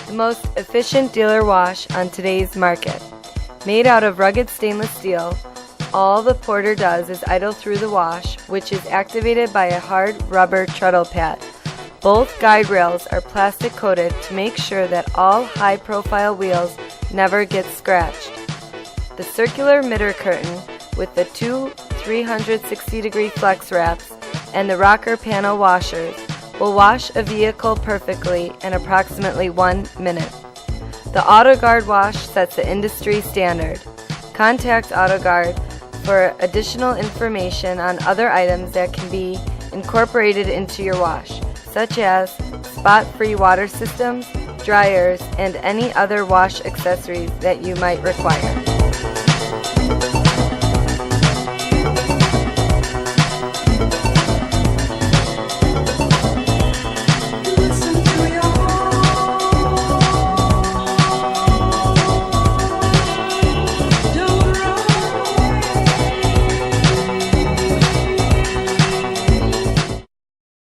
The most efficient dealer wash on today's market. Made out of rugged stainless steel, all the porter does is idle through the wash, which is activated by a hard rubber treadle pad. Both guide rails are plastic coated to make sure that all high-profile wheels never get scratched. The circular midder curtain with the two 360-degree flex wraps and the rocker panel washers will wash a vehicle perfectly in approximately 1 minute. The AutoGuard wash sets the industry standard. Contact AutoGuard for additional information on other items that can be incorporated into your wash, such as spot-free water systems, dryers, and any other wash accessories that you might require.